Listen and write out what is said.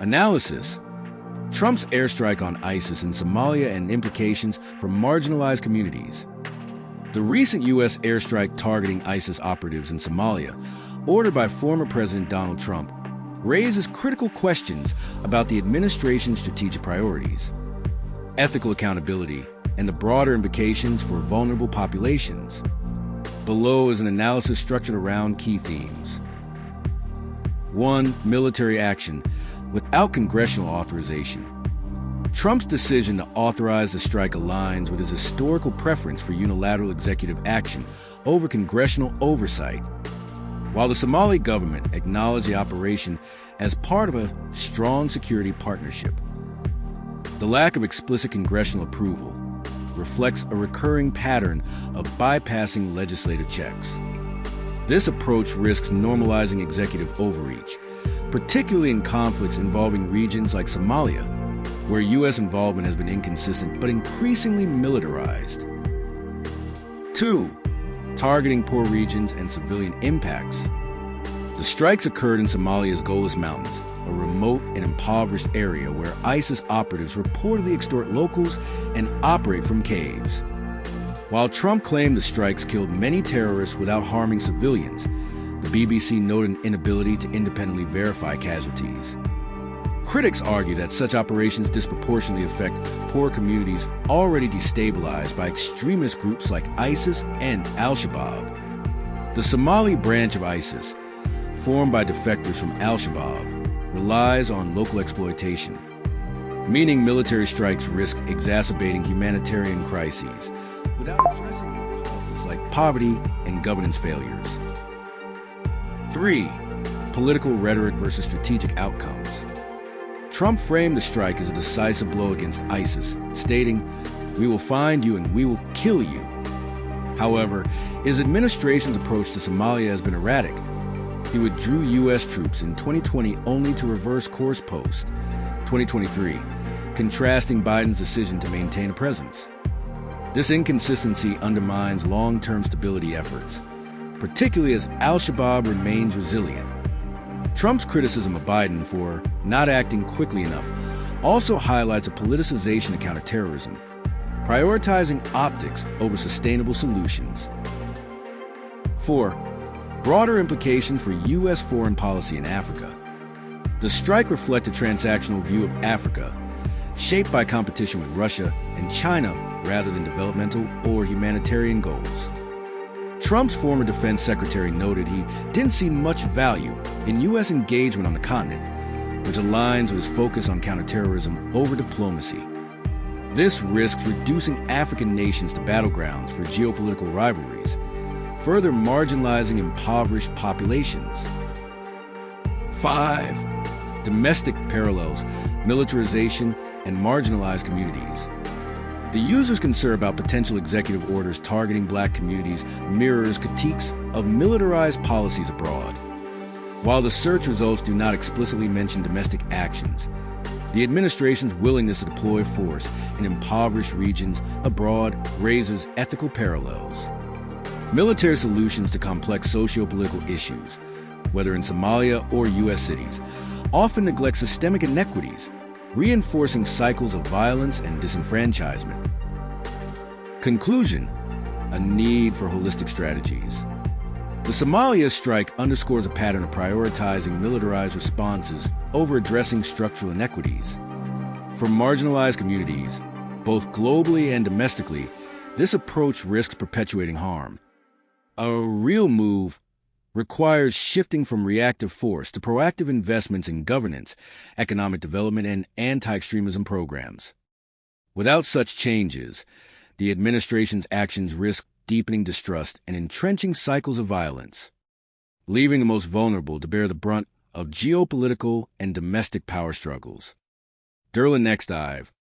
Analysis: Trump's airstrike on ISIS in Somalia and implications for marginalized communities. The recent U.S. airstrike targeting ISIS operatives in Somalia, ordered by former President Donald Trump, raises critical questions about the administration's strategic priorities, ethical accountability, and the broader implications for vulnerable populations. Below is an analysis structured around key themes. 1. Military action without congressional authorization. Trump's decision to authorize the strike aligns with his historical preference for unilateral executive action over congressional oversight. While the Somali government acknowledged the operation as part of a strong security partnership, the lack of explicit congressional approval reflects a recurring pattern of bypassing legislative checks. This approach risks normalizing executive overreach, particularly in conflicts involving regions like Somalia, where U.S. involvement has been inconsistent but increasingly militarized. 2. Targeting poor regions and civilian impacts. The strikes occurred in Somalia's Golis Mountains, a remote and impoverished area where ISIS operatives reportedly extort locals and operate from caves. While Trump claimed the strikes killed many terrorists without harming civilians, the BBC noted an inability to independently verify casualties. Critics argue that such operations disproportionately affect poor communities already destabilized by extremist groups like ISIS and Al-Shabaab. The Somali branch of ISIS, formed by defectors from Al-Shabaab, relies on local exploitation, meaning military strikes risk exacerbating humanitarian crises without addressing causes like poverty and governance failures. 3. Political rhetoric versus strategic outcomes. Trump framed the strike as a decisive blow against ISIS, stating, "We will find you and we will kill you." However, his administration's approach to Somalia has been erratic. He withdrew U.S. troops in 2020 only to reverse course post 2023, contrasting Biden's decision to maintain a presence. This inconsistency undermines long-term stability efforts, particularly as Al-Shabaab remains resilient. Trump's criticism of Biden for not acting quickly enough also highlights a politicization of counterterrorism, prioritizing optics over sustainable solutions. 4. Broader implications for U.S. foreign policy in Africa. The strike reflected a transactional view of Africa, shaped by competition with Russia and China rather than developmental or humanitarian goals. Trump's former defense secretary noted he didn't see much value in U.S. engagement on the continent, which aligns with his focus on counterterrorism over diplomacy. This risks reducing African nations to battlegrounds for geopolitical rivalries, further marginalizing impoverished populations. 5. Domestic parallels, militarization, and marginalized communities. The user's concern about potential executive orders targeting black communities mirrors critiques of militarized policies abroad. While the search results do not explicitly mention domestic actions, the administration's willingness to deploy force in impoverished regions abroad raises ethical parallels. Military solutions to complex socio-political issues, whether in Somalia or U.S. cities, often neglect systemic inequities, reinforcing cycles of violence and disenfranchisement. Conclusion: a need for holistic strategies. The Somalia strike underscores a pattern of prioritizing militarized responses over addressing structural inequities. For marginalized communities, both globally and domestically, this approach risks perpetuating harm. A real move requires shifting from reactive force to proactive investments in governance, economic development, and anti-extremism programs. Without such changes, the administration's actions risk deepening distrust and entrenching cycles of violence, leaving the most vulnerable to bear the brunt of geopolitical and domestic power struggles. Derlin Next Dive,